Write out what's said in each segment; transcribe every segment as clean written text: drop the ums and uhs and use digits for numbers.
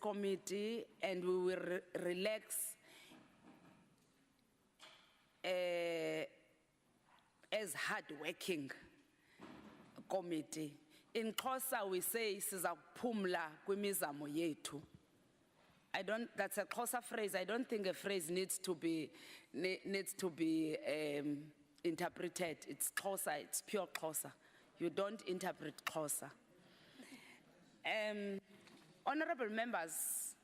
committee and we will relax as hard-working committee. In Xhosa we say sizakuphumla kwimizamo yethu. That's a Xhosa phrase. I don't think a phrase needs to be interpreted. It's Xhosa, it's pure Xhosa. You don't interpret Xhosa. Honorable members,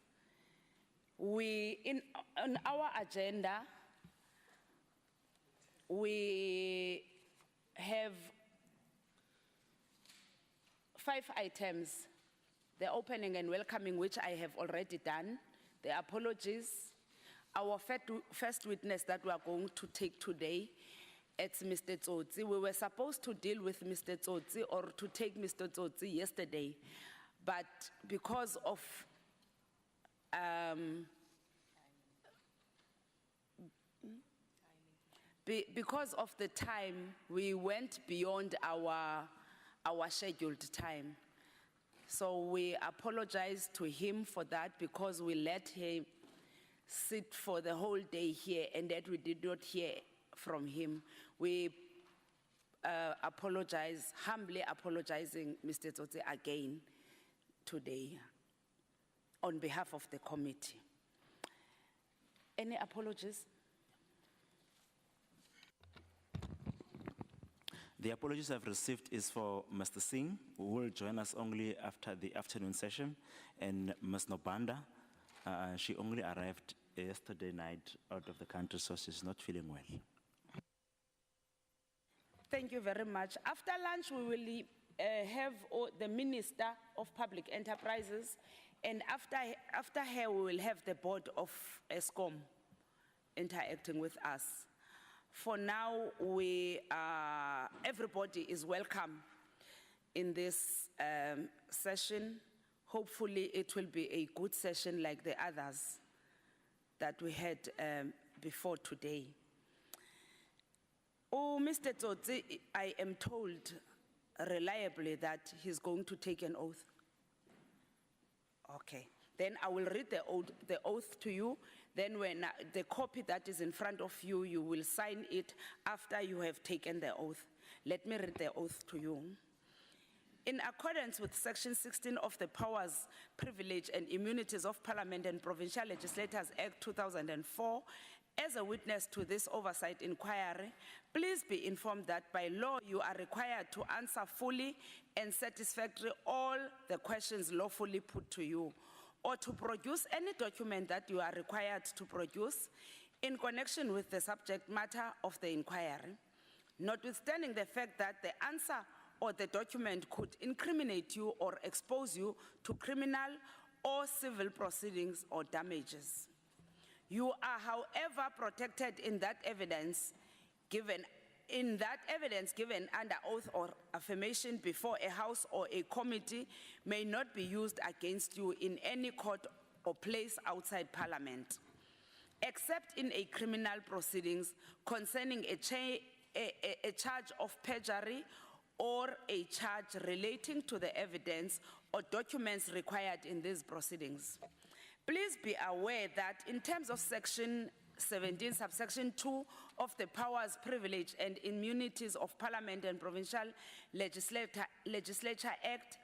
on our agenda, we have 5 items: the opening and welcoming, which I have already done, the apologies, our first witness that we are going to take today, it's Mr. Tsotsi. We were supposed to deal with Mr. Tsotsi or to take Mr. Tsotsi yesterday, but because of the time, we went beyond our scheduled time. So we apologize to him for that, because we let him sit for the whole day here and that we did not hear from him. We apologize, humbly apologizing, Mr. Tsotsi, again today on behalf of the committee. Any apologies? The apologies I've received is for Mr. Singh, who will join us only after the afternoon session, and Ms. Nobanda. She only arrived yesterday night out of the country, so she's not feeling well. Thank you very much. After lunch, we will have the Minister of Public Enterprises, and after her, we will have the board of Eskom interacting with us. For now, everybody is welcome in this session. Hopefully, it will be a good session like the others that we had before today. Oh, Mr. Tsotsi, I am told reliably that he's going to take an oath. Okay, then I will read the oath to you. Then when the copy that is in front of you, you will sign it after you have taken the oath. Let me read the oath to you. In accordance with Section 16 of the Powers, Privilege and Immunities of Parliament and Provincial Legislators Act 2004, as a witness to this oversight inquiry, please be informed that by law you are required to answer fully and satisfactorily all the questions lawfully put to you, or to produce any document that you are required to produce in connection with the subject matter of the inquiry, notwithstanding the fact that the answer or the document could incriminate you or expose you to criminal or civil proceedings or damages. You are, however, protected in that evidence given under oath or affirmation before a house or a committee may not be used against you in any court or place outside Parliament, except in a criminal proceedings concerning a charge of perjury or a charge relating to the evidence or documents required in these proceedings. Please be aware that in terms of Section 17, subsection 2 of the Powers, Privilege and Immunities of Parliament and Provincial Legislature Act,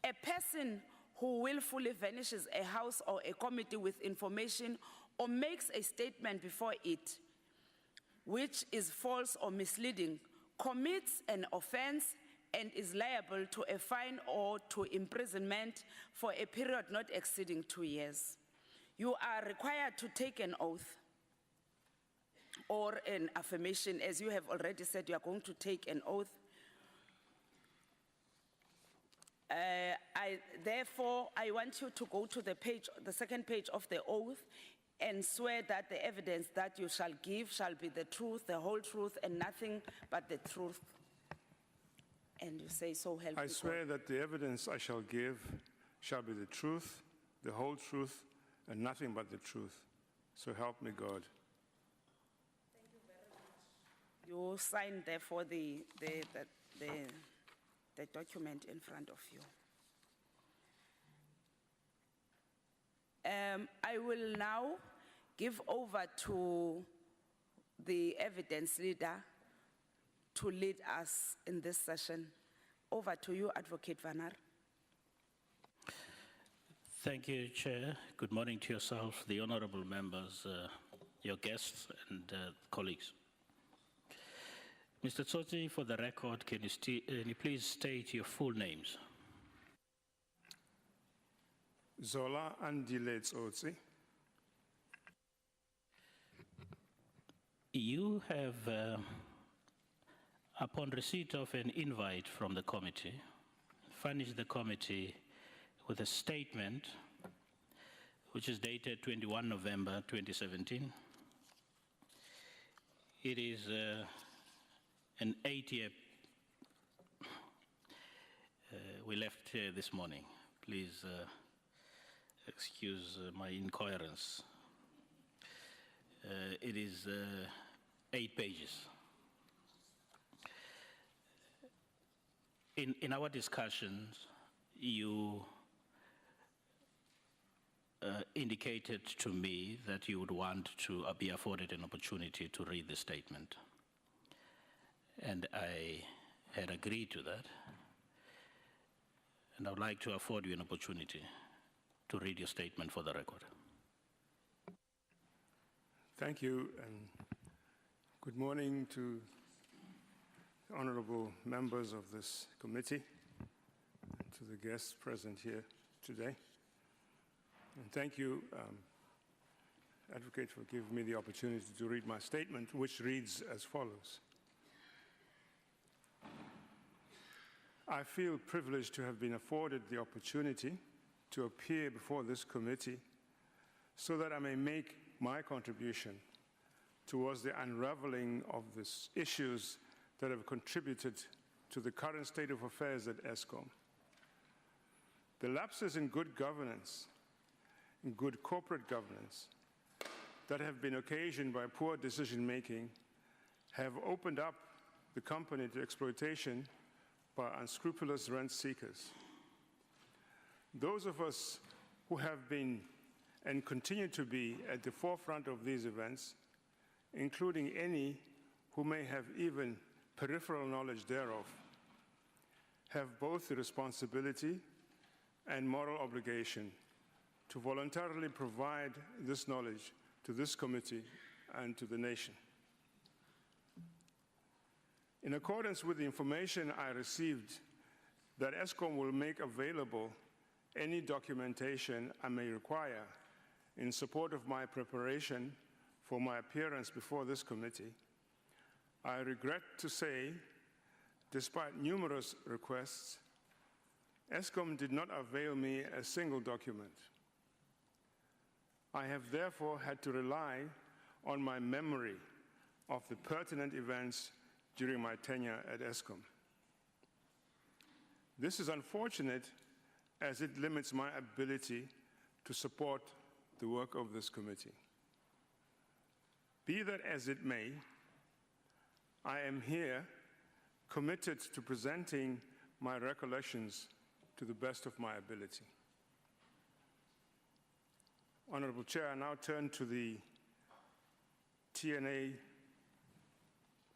a person who willfully vanishes a house or a committee with information or makes a statement before it which is false or misleading commits an offense and is liable to a fine or to imprisonment for a period not exceeding 2 years. You are required to take an oath or an affirmation. As you have already said, you are going to take an oath. Therefore, I want you to go to the second page of the oath and swear that the evidence that you shall give shall be the truth, the whole truth, and nothing but the truth. And you say, so help me God. I swear that the evidence I shall give shall be the truth, the whole truth, and nothing but the truth. So help me God. Thank you very much. You sign therefore the document in front of you. I will now give over to the evidence leader to lead us in this session. Over to you, Advocate Vanar. Thank you, Chair. Good morning to yourself, the honorable members, your guests, and colleagues. Mr. Tsotsi, for the record, can you please state your full names? Zola Tsotsi. You have, upon receipt of an invite from the committee, furnished the committee with a statement which is dated 21 November 2017. It is an 8-year, we left here this morning. Please excuse my incoherence. It is 8 pages. In our discussions, you indicated to me that you would want to be afforded an opportunity to read the statement. And I had agreed to that. And I would like to afford you an opportunity to read your statement for the record. Thank you, and good morning to the honorable members of this committee and to the guests present here today. And thank you, Advocate, for giving me the opportunity to read my statement, which reads as follows. I feel privileged to have been afforded the opportunity to appear before this committee so that I may make my contribution towards the unraveling of the issues that have contributed to the current state of affairs at Eskom. The lapses in good governance, in good corporate governance, that have been occasioned by poor decision-making have opened up the company to exploitation by unscrupulous rent seekers. Those of us who have been and continue to be at the forefront of these events, including any who may have even peripheral knowledge thereof, have both the responsibility and moral obligation to voluntarily provide this knowledge to this committee and to the nation. In accordance with the information I received, that Eskom will make available any documentation I may require in support of my preparation for my appearance before this committee, I regret to say, despite numerous requests, Eskom did not avail me a single document. I have therefore had to rely on my memory of the pertinent events during my tenure at Eskom. This is unfortunate as it limits my ability to support the work of this committee. Be that as it may, I am here committed to presenting my recollections to the best of my ability. Honorable Chair, I now turn to the TNA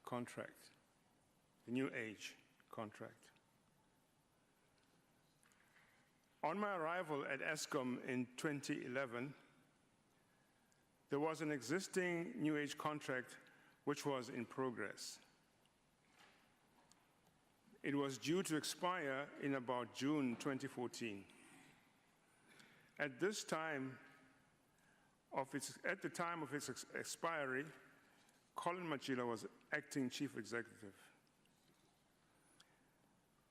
contract, the New Age contract. On my arrival at Eskom in 2011, there was an existing New Age contract which was in progress. It was due to expire in about June 2014. At the time of its expiry, Colin Machila was acting chief executive.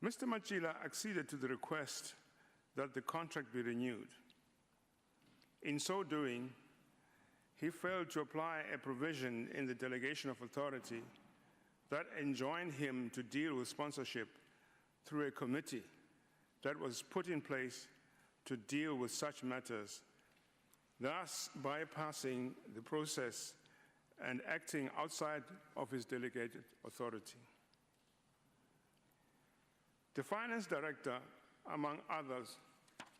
Mr. Machila acceded to the request that the contract be renewed. In so doing, he failed to apply a provision in the delegation of authority that enjoined him to deal with sponsorship through a committee that was put in place to deal with such matters, thus bypassing the process and acting outside of his delegated authority. The finance director, among others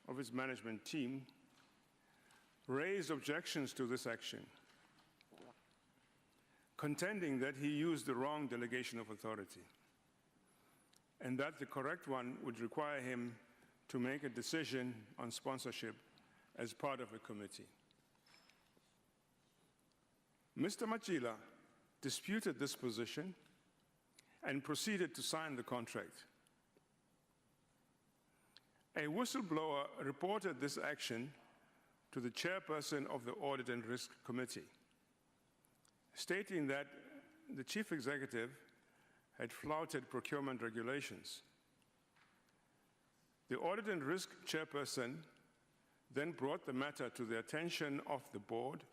of his management team, raised objections to this action, contending that he used the wrong delegation of authority and that the correct one would require him to make a decision on sponsorship as part of a committee. Mr. Machila disputed this position and proceeded to sign the contract. A whistleblower reported this action to the chairperson of the Audit and Risk Committee, stating that the chief executive had flouted procurement regulations. The Audit and Risk chairperson then brought the matter to the attention of the board,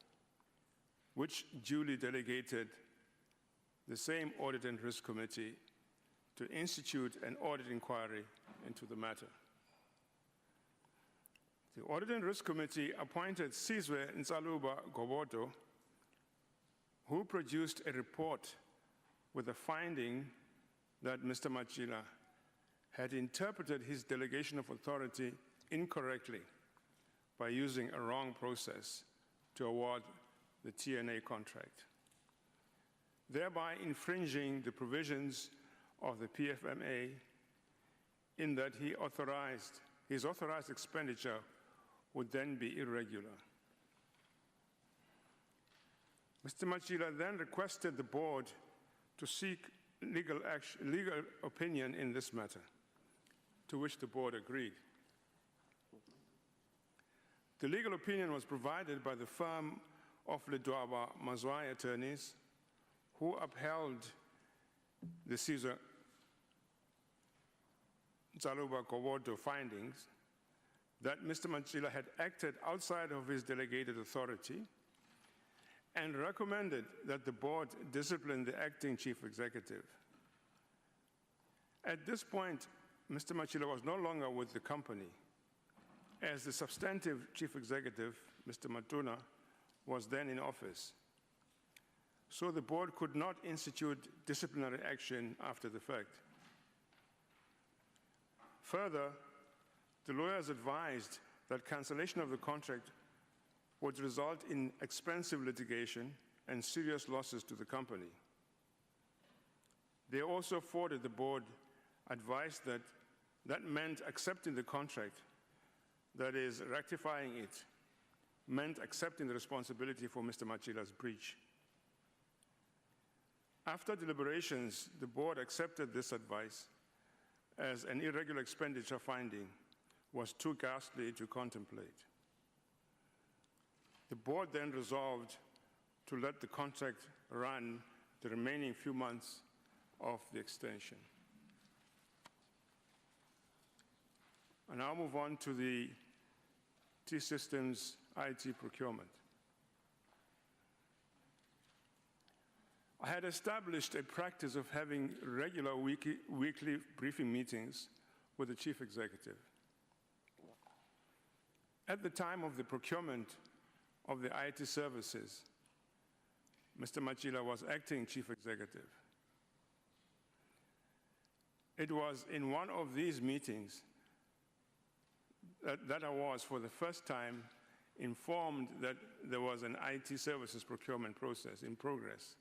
which duly delegated the same Audit and Risk Committee to institute an audit inquiry into the matter. The Audit and Risk Committee appointed Sizwe Ntsaluba Gobodo, who produced a report with the finding that Mr. Machila had interpreted his delegation of authority incorrectly by using a wrong process to award the TNA contract, thereby infringing the provisions of the PFMA in that his authorized expenditure would then be irregular. Mr. Machila then requested the board to seek legal opinion in this matter, to which the board agreed. The legal opinion was provided by the firm of Ledwaba Mazwai attorneys, who upheld the Sizwe Ntsaluba Gobodo findings that Mr. Machila had acted outside of his delegated authority and recommended that the board discipline the acting chief executive. At this point, Mr. Machila was no longer with the company, as the substantive chief executive, Mr. Matuna, was then in office. So the board could not institute disciplinary action after the fact. Further, the lawyers advised that cancellation of the contract would result in expensive litigation and serious losses to the company. They also forwarded the board advice that that meant accepting the contract, that is, rectifying it, meant accepting the responsibility for Mr. Machila's breach. After deliberations, the board accepted this advice as an irregular expenditure finding was too ghastly to contemplate. The board then resolved to let the contract run the remaining few months of the extension. I now move on to the T-Systems IT procurement. I had established a practice of having regular weekly briefing meetings with the chief executive. At the time of the procurement of the IT services, Mr. Machila was acting chief executive. It was in one of these meetings that I was, for the first time, informed that there was an IT services procurement process in progress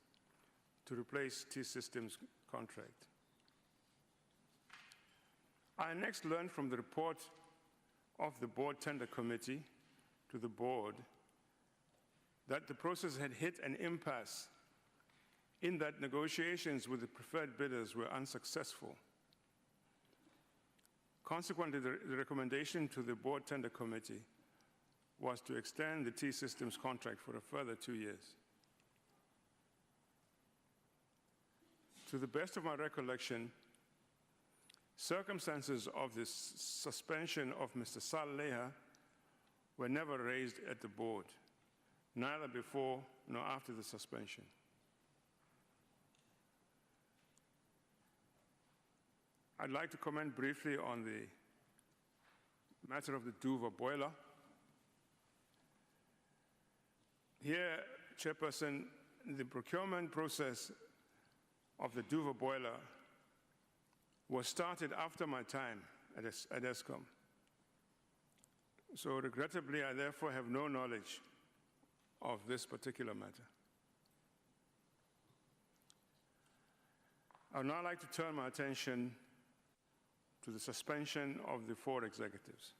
to replace T-Systems' contract. I next learned from the report of the board tender committee to the board that the process had hit an impasse in that negotiations with the preferred bidders were unsuccessful. Consequently, the recommendation to the board tender committee was to extend the T-Systems contract for a further 2 years. To the best of my recollection, circumstances of this suspension of Mr. Sal Leha were never raised at the board, neither before nor after the suspension. I'd like to comment briefly on the matter of the Duva boiler. Here, Chairperson, the procurement process of the Duva boiler was started after my time at Eskom. So regrettably, I therefore have no knowledge of this particular matter. I would now like to turn my attention to the suspension of the 4 executives.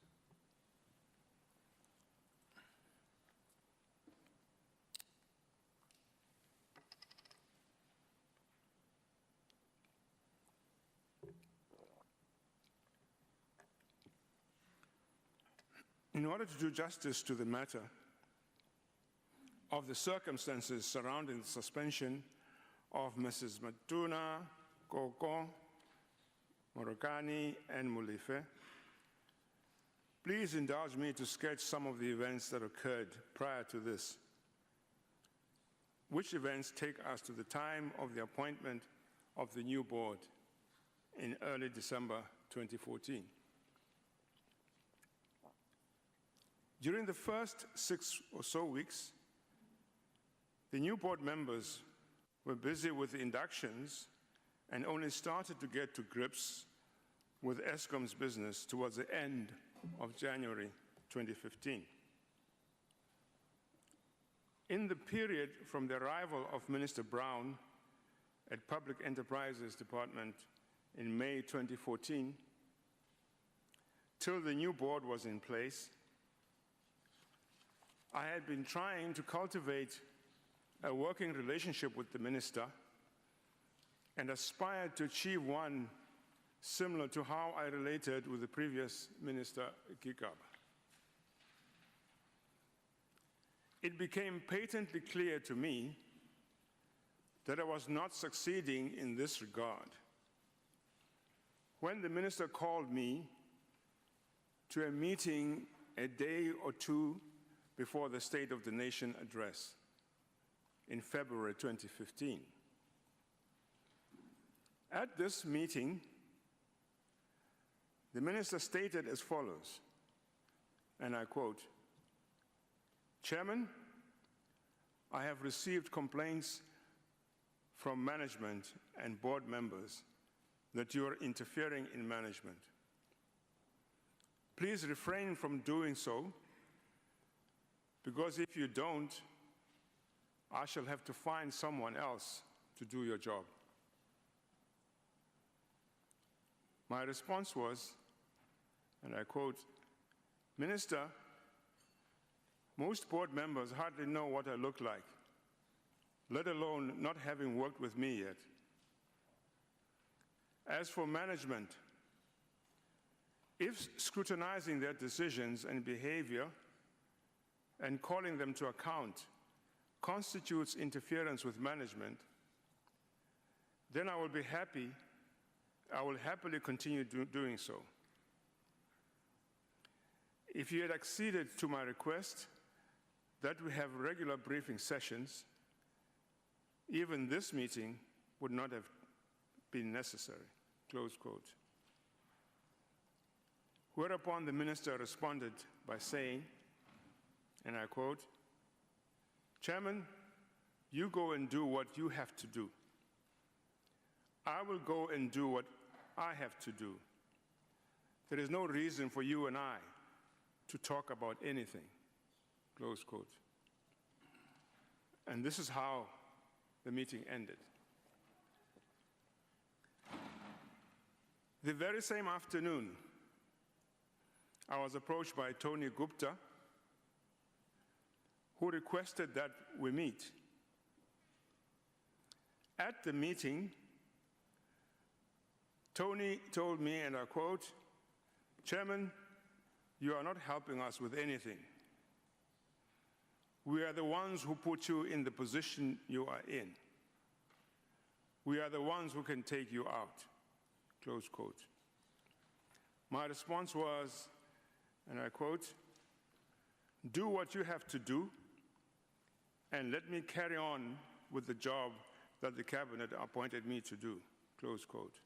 In order to do justice to the matter of the circumstances surrounding the suspension of Mrs. Matuna, Koko, Morokani, and Mulife, please indulge me to sketch some of the events that occurred prior to this, which events take us to the time of the appointment of the new board in early December 2014. During the first 6 or so weeks, the new board members were busy with the inductions and only started to get to grips with Eskom's business towards the end of January 2015. In the period from the arrival of Minister Brown at Public Enterprises Department in May 2014 till the new board was in place, I had been trying to cultivate a working relationship with the minister and aspired to achieve one similar to how I related with the previous minister, Kikaba. It became patently clear to me that I was not succeeding in this regard when the minister called me to a meeting a day or 2 before the State of the Nation address in February 2015. At this meeting, the minister stated as follows, and I quote, "Chairman, I have received complaints from management and board members that you are interfering in management. Please refrain from doing so, because if you don't, I shall have to find someone else to do your job." My response was, and I quote, "Minister, most board members hardly know what I look like, let alone not having worked with me yet. As for management, if scrutinizing their decisions and behavior and calling them to account constitutes interference with management, then I will happily continue doing so. If you had acceded to my request that we have regular briefing sessions, even this meeting would not have been necessary," close quote. Whereupon the minister responded by saying, and I quote, "Chairman, you go and do what you have to do. I will go and do what I have to do. There is no reason for you and I to talk about anything," close quote. And this is how the meeting ended. The very same afternoon, I was approached by Tony Gupta, who requested that we meet. At the meeting, Tony told me, and I quote, "Chairman, you are not helping us with anything. We are the ones who put you in the position you are in. We are the ones who can take you out," close quote. My response was, and I quote, "Do what you have to do and let me carry on with the job that the cabinet appointed me to do," close quote.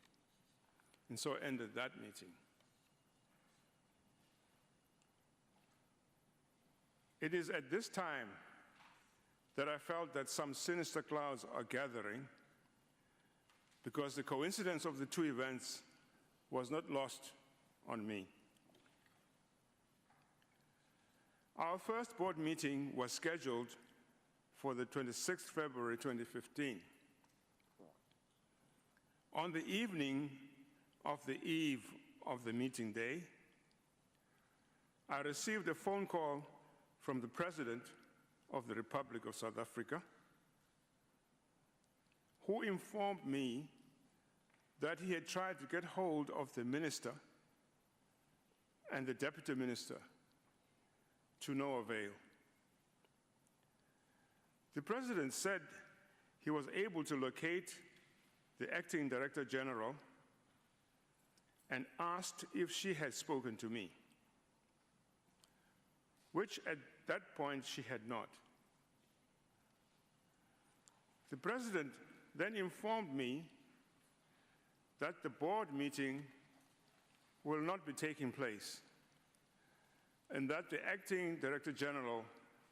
And so ended that meeting. It is at this time that I felt that some sinister clouds are gathering, because the coincidence of the 2 events was not lost on me. Our first board meeting was scheduled for the 26th February 2015. On the evening of the eve of the meeting day, I received a phone call from the President of the Republic of South Africa, who informed me that he had tried to get hold of the Minister and the Deputy Minister to no avail. The President said he was able to locate the Acting Director General and asked if she had spoken to me, which at that point she had not. The President then informed me that the board meeting will not be taking place and that the Acting Director General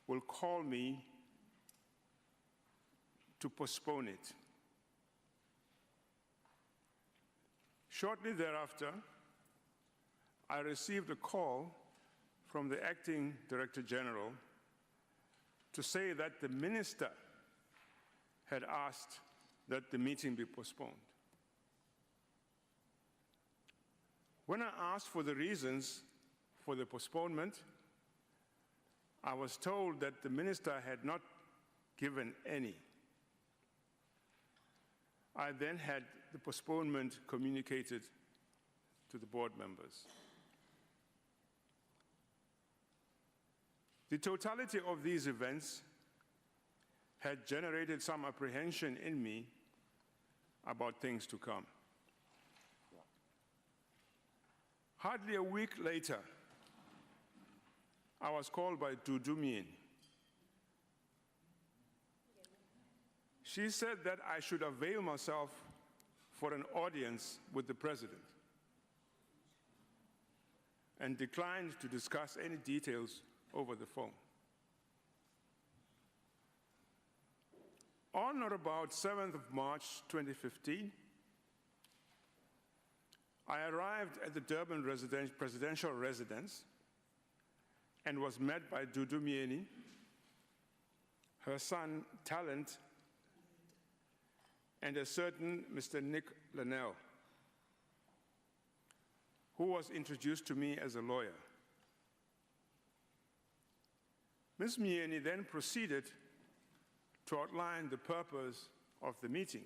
will call me to postpone it. Shortly thereafter, I received a call from the Acting Director General to say that the Minister had asked that the meeting be postponed. When I asked for the reasons for the postponement, I was told that the Minister had not given any. I then had the postponement communicated to the board members. The totality of these events had generated some apprehension in me about things to come. Hardly a week later, I was called by Dudu Myeni. She said that I should avail myself for an audience with the President and declined to discuss any details over the phone. On or about 7th of March 2015, I arrived at the Durban presidential residence and was met by Dudu Myeni, her son Talent, and a certain Mr. Nick Linnell, who was introduced to me as a lawyer. Ms. Myeni then proceeded to outline the purpose of the meeting,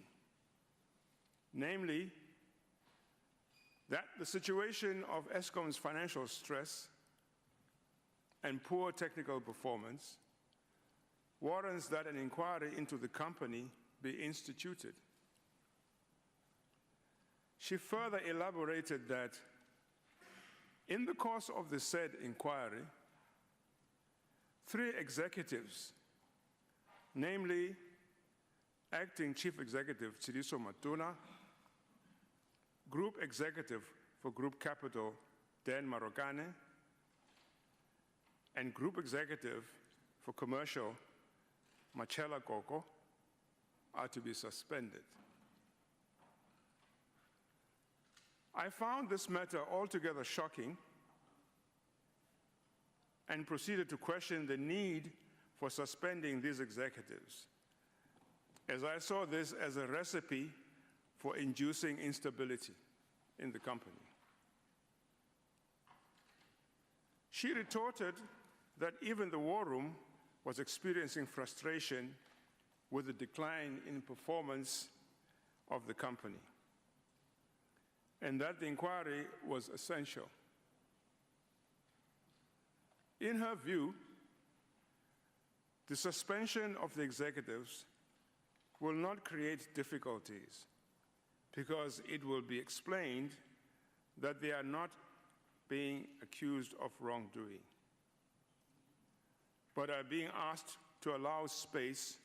namely that the situation of Eskom's financial stress and poor technical performance warrants that an inquiry into the company be instituted. She further elaborated that in the course of the said inquiry, 3 executives, namely Acting Chief Executive Tshidiso Matuna, Group Executive for Group Capital Dan Marokane, and Group Executive for Commercial Machela Koko, are to be suspended. I found this matter altogether shocking and proceeded to question the need for suspending these executives, as I saw this as a recipe for inducing instability in the company. She retorted that even the war room was experiencing frustration with the decline in performance of the company, and that the inquiry was essential. In her view, the suspension of the executives will not create difficulties because it will be explained that they are not being accused of wrongdoing, but are being asked to allow space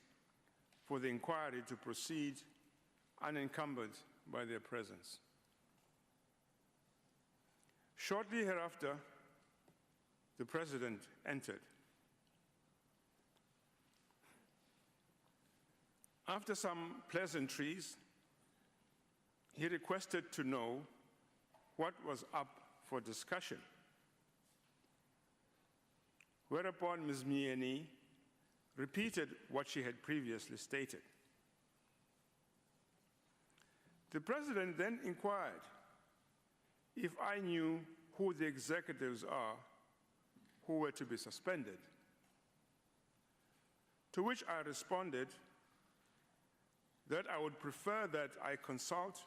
for the inquiry to proceed unencumbered by their presence. Shortly thereafter, the President entered. After some pleasantries, he requested to know what was up for discussion, whereupon Ms. Myeni repeated what she had previously stated. The President then inquired if I knew who the executives are who were to be suspended, to which I responded that I would prefer that I consult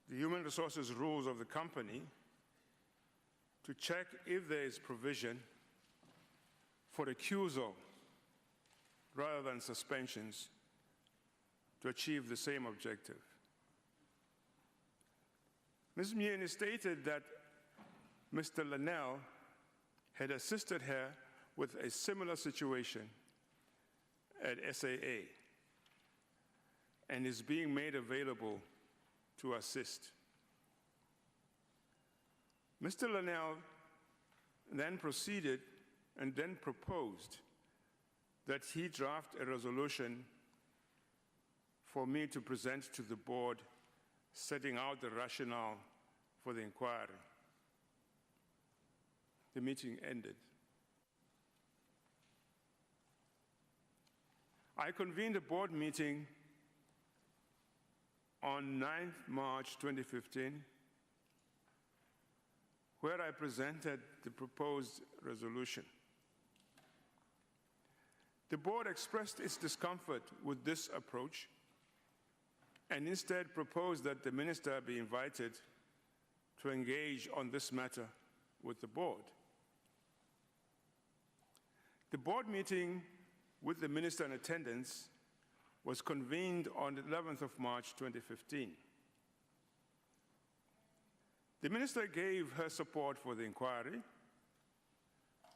the human resources rules of the company to check if there is provision for recusal rather than suspensions to achieve the same objective. Ms. Myeni stated that Mr. Linnell had assisted her with a similar situation at SAA and is being made available to assist. Mr. Linnell then proceeded and then proposed that he draft a resolution for me to present to the board, setting out the rationale for the inquiry. The meeting ended. I convened a board meeting on 9th March 2015, where I presented the proposed resolution. The board expressed its discomfort with this approach and instead proposed that the minister be invited to engage on this matter with the board. The board meeting with the minister in attendance was convened on the 11th of March 2015. The minister gave her support for the inquiry,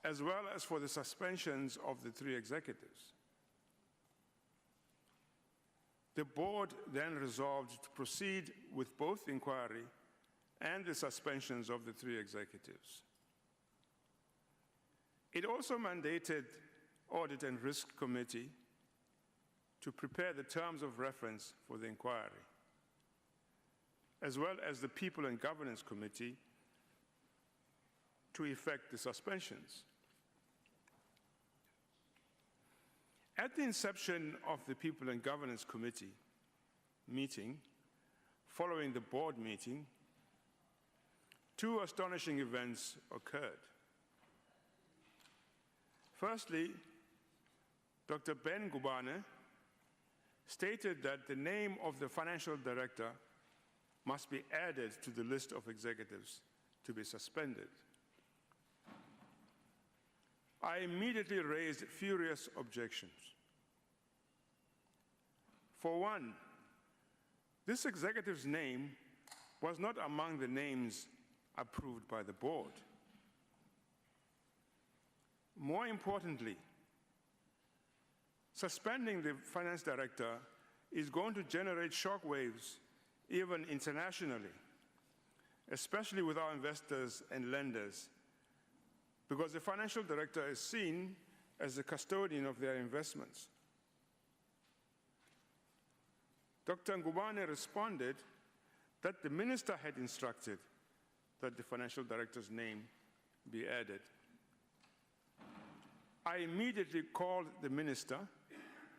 as well as for the suspensions of the 3 executives. The board then resolved to proceed with both the inquiry and the suspensions of the 3 executives. It also mandated Audit and Risk Committee to prepare the terms of reference for the inquiry, as well as the People and Governance Committee to effect the suspensions. At the inception of the People and Governance Committee meeting, following the board meeting, 2 astonishing events occurred. Firstly, Dr. Ben Gubane stated that the name of the financial director must be added to the list of executives to be suspended. I immediately raised furious objections. For one, this executive's name was not among the names approved by the board. More importantly, suspending the finance director is going to generate shockwaves even internationally, especially with our investors and lenders, because the financial director is seen as the custodian of their investments. Dr. Ngubane responded that the minister had instructed that the financial director's name be added. I immediately called the minister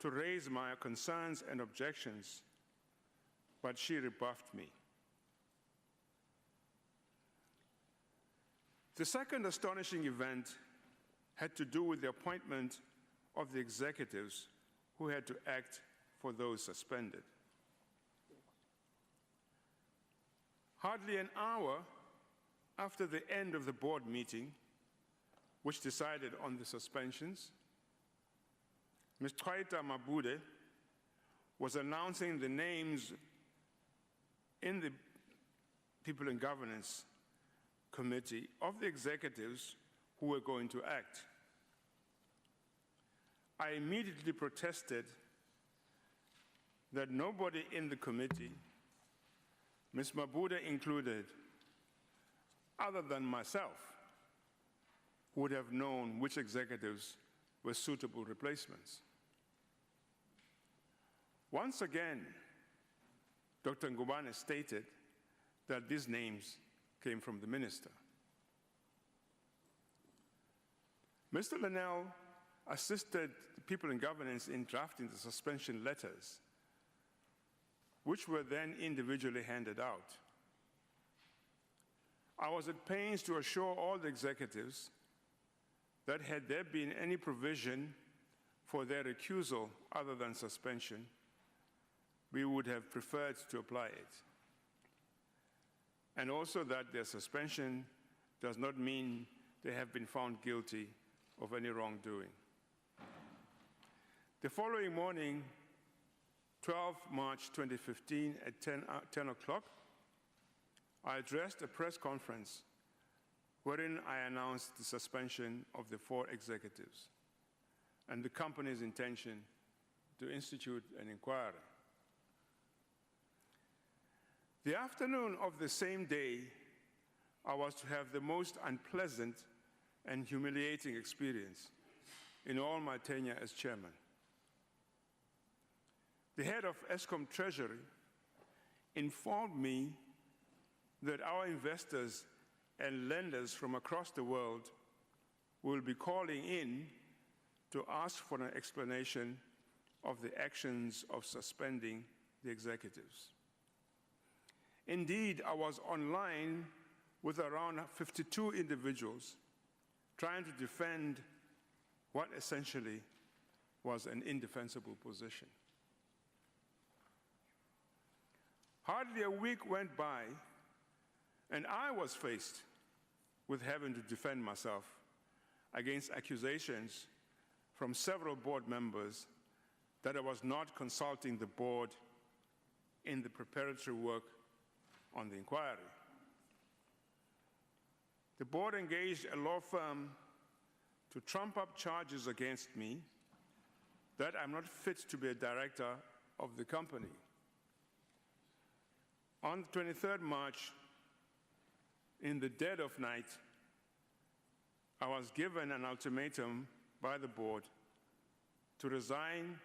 to raise my concerns and objections, but she rebuffed me. The second astonishing event had to do with the appointment of the executives who had to act for those suspended. Hardly an hour after the end of the board meeting, which decided on the suspensions, Ms. Twaita Mabude was announcing the names in the People and Governance Committee of the executives who were going to act. I immediately protested that nobody in the committee, Ms. Mabude included, other than myself, would have known which executives were suitable replacements. Once again, Dr. Ngubane stated that these names came from the minister. Mr. Linnell assisted people in governance in drafting the suspension letters, which were then individually handed out. I was at pains to assure all the executives that had there been any provision for their recusal other than suspension, we would have preferred to apply it. And also that their suspension does not mean they have been found guilty of any wrongdoing. The following morning, 12 March 2015 at 10 o'clock, I addressed a press conference wherein I announced the suspension of the 4 executives and the company's intention to institute an inquiry. The afternoon of the same day, I was to have the most unpleasant and humiliating experience in all my tenure as chairman. The head of Eskom Treasury informed me that our investors and lenders from across the world will be calling in to ask for an explanation of the actions of suspending the executives. Indeed, I was online with around 52 individuals trying to defend what essentially was an indefensible position. Hardly a week went by, and I was faced with having to defend myself against accusations from several board members that I was not consulting the board in the preparatory work on the inquiry. The board engaged a law firm to trump up charges against me that I'm not fit to be a director of the company. On the 23rd March, in the dead of night, I was given an ultimatum by the board to resign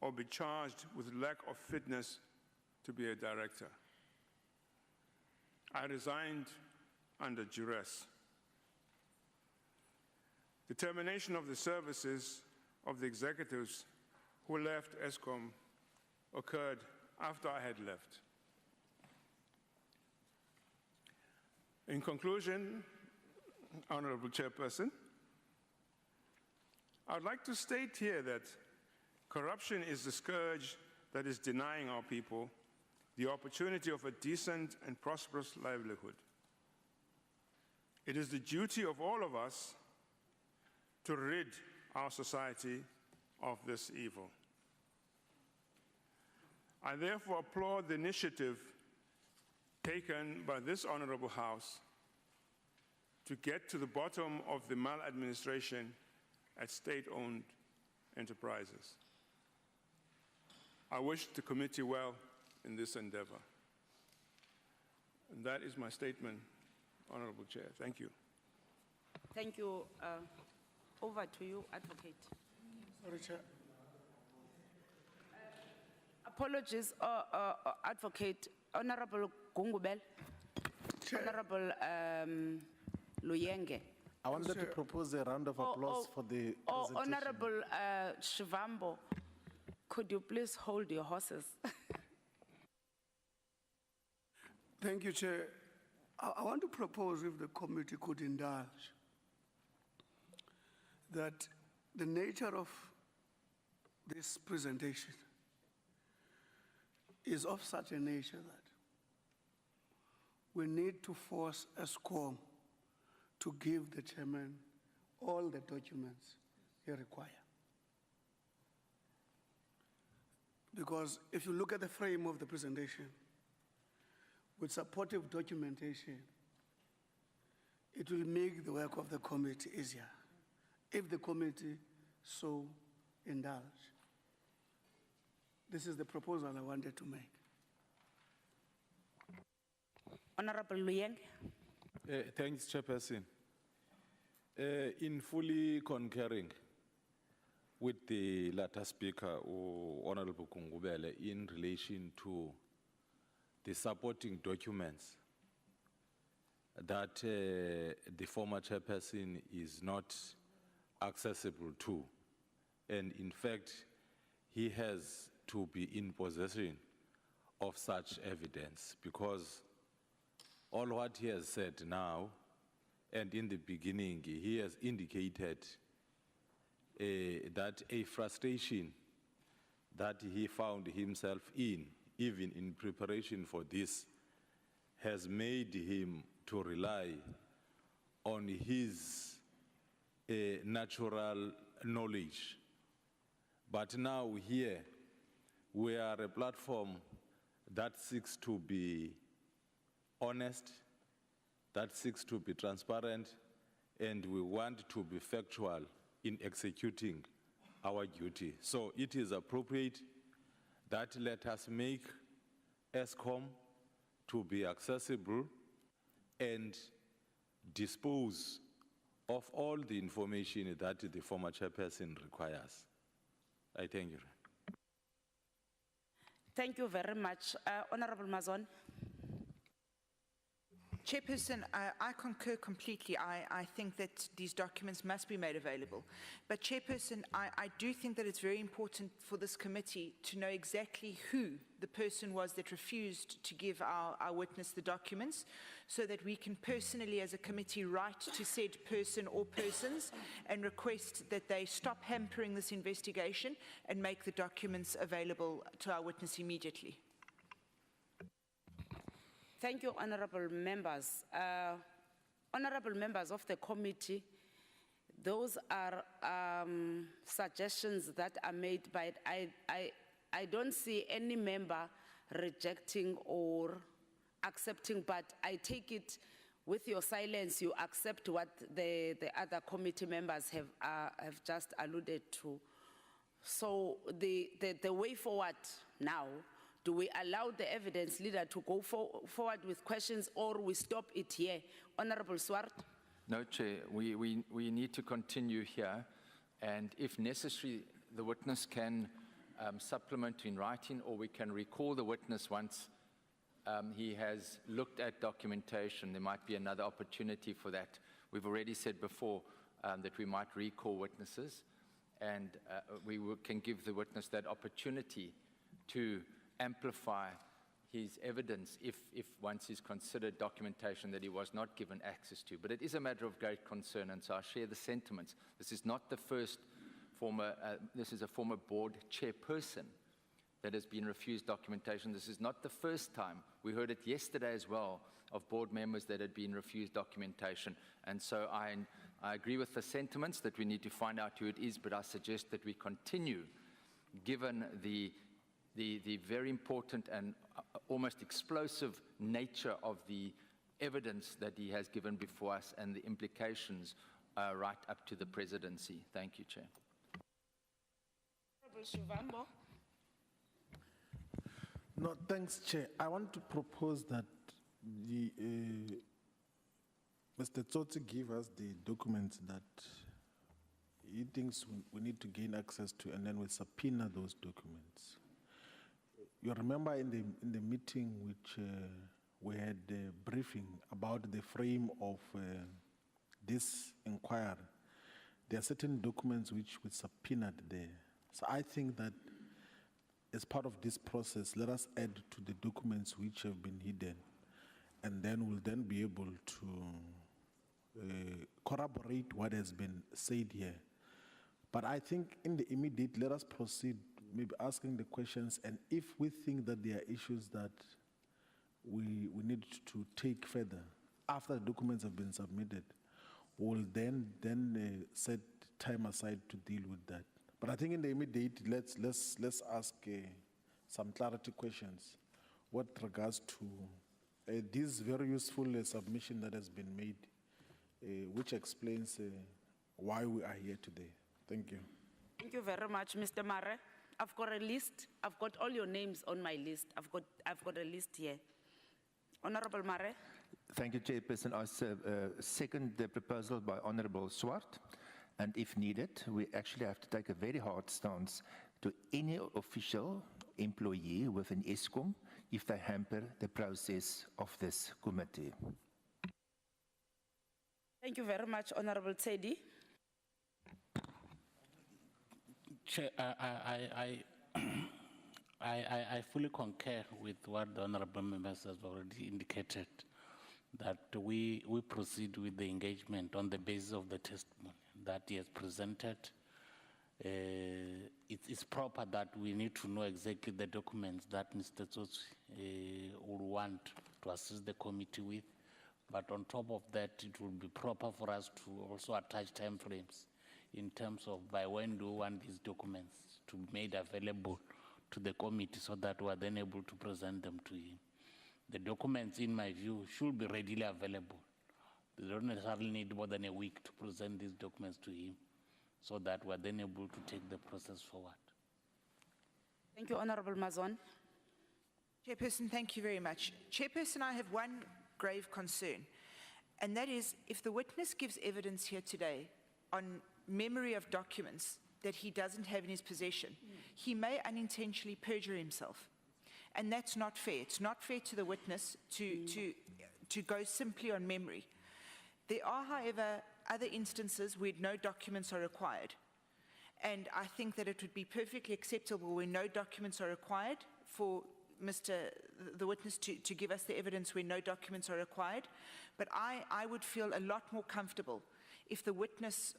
or be charged with lack of fitness to be a director. I resigned under duress. The termination of the services of the executives who left Eskom occurred after I had left. In conclusion, Honorable Chairperson, I would like to state here that corruption is the scourge that is denying our people the opportunity of a decent and prosperous livelihood. It is the duty of all of us to rid our society of this evil. I therefore applaud the initiative taken by this Honorable House to get to the bottom of the maladministration at state-owned enterprises. I wish the committee well in this endeavor. And that is my statement, Honorable Chair. Thank you. Thank you. Over to you, Advocate. Sorry, Chair. Apologies, Advocate. Honorable Gungubel. Honorable Luyenge. I wanted to propose a round of applause for the presentation. Honorable Shivambo, could you please hold your horses? Thank you, Chair. I want to propose, if the committee could indulge, that the nature of this presentation is of such a nature that we need to force Eskom to give the chairman all the documents he requires. Because if you look at the frame of the presentation, with supportive documentation, it will make the work of the committee easier, if the committee so indulge. This is the proposal I wanted to make. Honorable Luyeng. Thanks, Chairperson. In fully concurring with the latter speaker, Honorable Kungubele, in relation to the supporting documents that the former chairperson is not accessible to And in fact, he has to be in possession of such evidence, because all what he has said now and in the beginning, he has indicated that a frustration that he found himself in, even in preparation for this, has made him to rely on his natural knowledge. But now here, we are a platform that seeks to be honest, that seeks to be transparent, and we want to be factual in executing our duty. So it is appropriate that let us make Eskom to be accessible and dispose of all the information that the former chairperson requires. I thank you. Thank you very much. Honorable Mazon. Chairperson, I concur completely. I think that these documents must be made available. But Chairperson, I do think that it's very important for this committee to know exactly who the person was that refused to give our witness the documents, so that we can personally as a committee write to said person or persons and request that they stop hampering this investigation and make the documents available to our witness immediately. Thank you, honorable members. Honorable members of the committee, those are suggestions that are made, but I don't see any member rejecting or accepting, but I take it with your silence, you accept what the other committee members have just alluded to. So the way forward now, do we allow the evidence leader to go forward with questions, or we stop it here? Honorable Swart? No, Chair, we need to continue here, and if necessary, the witness can supplement in writing, or we can recall the witness once he has looked at documentation. There might be another opportunity for that. We've already said before that we might recall witnesses, and can give the witness that opportunity to amplify his evidence if once he's considered documentation that he was not given access to. But it is a matter of great concern, and so I share the sentiments. This is not the first former, this is a former board chairperson that has been refused documentation. This is not the first time. We heard it yesterday as well of board members that had been refused documentation. And so I agree with the sentiments that we need to find out who it is, but I suggest that we continue, given the very important and almost explosive nature of the evidence that he has given before us and the implications right up to the presidency. Thank you, Chair. Honorable Shivambo? No, thanks, Chair. I want to propose that Mr. Tsotsi give us the documents that he thinks we need to gain access to, and then we'll subpoena those documents. You remember in the meeting which we had a briefing about the frame of this inquiry, there are certain documents which we subpoenaed there. So I think that as part of this process, let us add to the documents which have been hidden, and then we'll then be able to corroborate what has been said here. But I think in the immediate, let us proceed maybe asking the questions, and if we think that there are issues that we need to take further after the documents have been submitted, we'll then set time aside to deal with that. But I think in the immediate, let's ask some clarity questions with regards to this very useful submission that has been made, which explains why we are here today. Thank you. Thank you very much, Mr. Mare. I've got a list. I've got all your names on my list. I've got a list here. Honorable Mare. Thank you, Chairperson. I second the proposal by Honorable Swart. And if needed, we actually have to take a very hard stance to any official employee within Eskom if they hamper the process of this committee. Thank you very much, Honorable Teddy. Chair, I fully concur with what the honorable members have already indicated, that we proceed with the engagement on the basis of the testimony that he has presented. It's proper that we need to know exactly the documents that Mr. Tsotsi would want to assist the committee with. But on top of that, it will be proper for us to also attach timeframes in terms of by when do we want these documents to be made available to the committee so that we are then able to present them to him. The documents, in my view, should be readily available. They don't necessarily need more than a week to present these documents to him so that we are then able to take the process forward. Thank you, Honorable Mazon. Chairperson, thank you very much. Chairperson, I have one grave concern, and that is if the witness gives evidence here today on memory of documents that he doesn't have in his possession, he may unintentionally perjure himself. And that's not fair. It's not fair to the witness to go simply on memory. There are, however, other instances where no documents are required. And I think that it would be perfectly acceptable when no documents are required for the witness to give us the evidence where no documents are required. But I would feel a lot more comfortable if the witness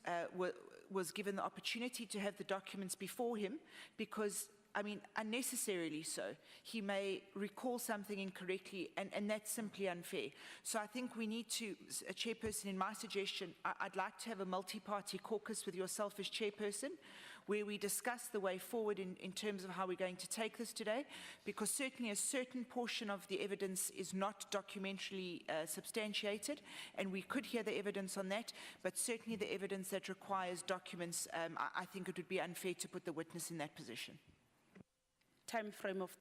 was given the opportunity to have the documents before him, because, I mean, unnecessarily so, he may recall something incorrectly, and that's simply unfair. So I think we need to, Chairperson, in my suggestion, I'd like to have a multi-party caucus with yourself as Chairperson, where we discuss the way forward in terms of how we're going to take this today, because certainly a certain portion of the evidence is not documentarily substantiated, and we could hear the evidence on that, but certainly the evidence that requires documents, I think it would be unfair to put the witness in that position. Time frame of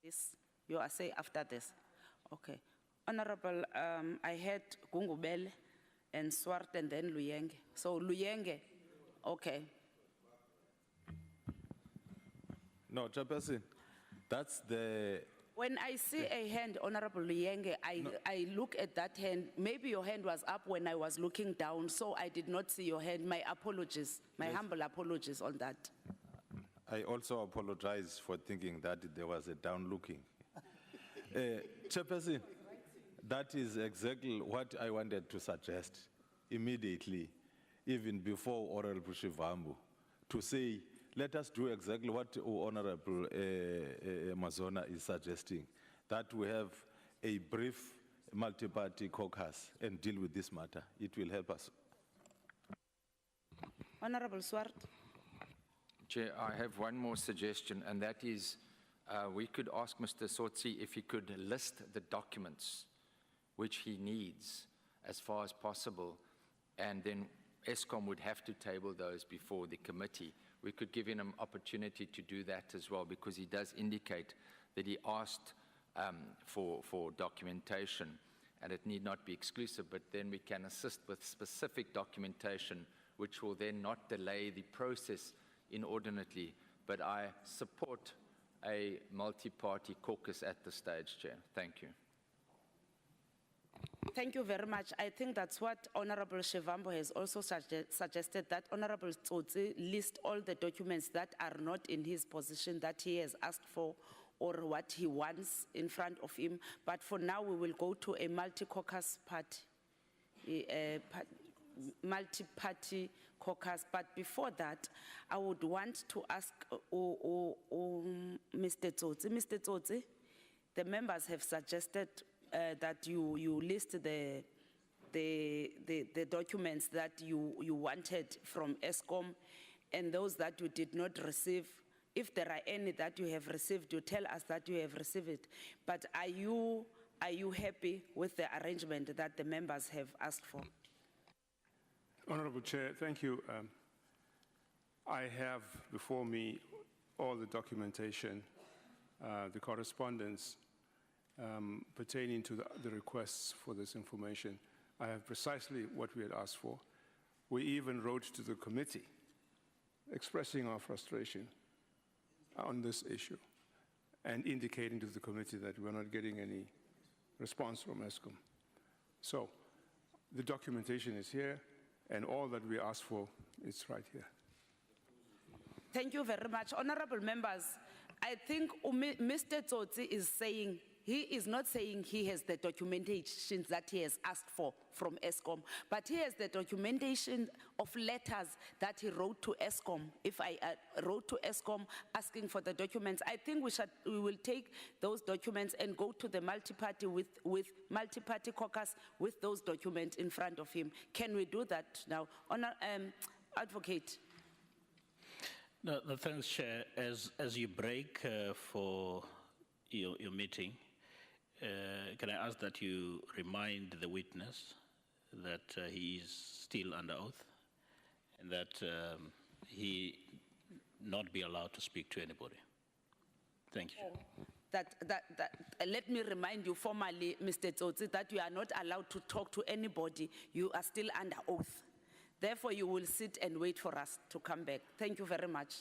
this, you are saying after this. Okay. Honorable, I had Gungubel and Swart and then Luyenge. So Luyenge, okay. No, Chairperson, that's the... When I see a hand, Honorable Luyenge, I look at that hand. Maybe your hand was up when I was looking down, so I did not see your hand. My apologies, my humble apologies on that. I also apologize for thinking that there was a down looking. Chairperson, that is exactly what I wanted to suggest immediately, even before Honorable Shivambu, to say, let us do exactly what Honorable Mazona is suggesting, that we have a brief multi-party caucus and deal with this matter. It will help us. Honorable Swart. Chair, I have one more suggestion, and that is we could ask Mr. Tsotsi if he could list the documents which he needs as far as possible, and then Eskom would have to table those before the committee. We could give him an opportunity to do that as well, because he does indicate that he asked for documentation, and it need not be exclusive, but then we can assist with specific documentation, which will then not delay the process inordinately. But I support a multi-party caucus at this stage, Chair. Thank you. Thank you very much. I think that's what Honorable Shivambu has also suggested, that Honorable Tsotsi list all the documents that are not in his position that he has asked for or what he wants in front of him. But for now, we will go to a multi-caucus party, multi-party caucus. But before that, I would want to ask Mr. Tsotsi. Mr. Tsotsi, the members have suggested that you list the documents that you wanted from Eskom and those that you did not receive. If there are any that you have received, you tell us that you have received it. But are you happy with the arrangement that the members have asked for? Honorable Chair, thank you. I have before me all the documentation, the correspondence pertaining to the requests for this information. I have precisely what we had asked for. We even wrote to the committee expressing our frustration on this issue and indicating to the committee that we're not getting any response from Eskom. So the documentation is here, and all that we asked for is right here. Thank you very much. Honorable members, I think Mr. Tsotsi is saying, he is not saying he has the documentation that he has asked for from Eskom, but he has the documentation of letters that he wrote to Eskom. If I wrote to Eskom asking for the documents, I think we will take those documents and go to the multi-party with multi-party caucus with those documents in front of him. Can we do that now? Advocate. No, thanks, Chair. As you break for your meeting, can I ask that you remind the witness that he is still under oath and that he not be allowed to speak to anybody? Thank you. Let me remind you formally, Mr. Tsotsi, that you are not allowed to talk to anybody. You are still under oath. Therefore, you will sit and wait for us to come back. Thank you very much.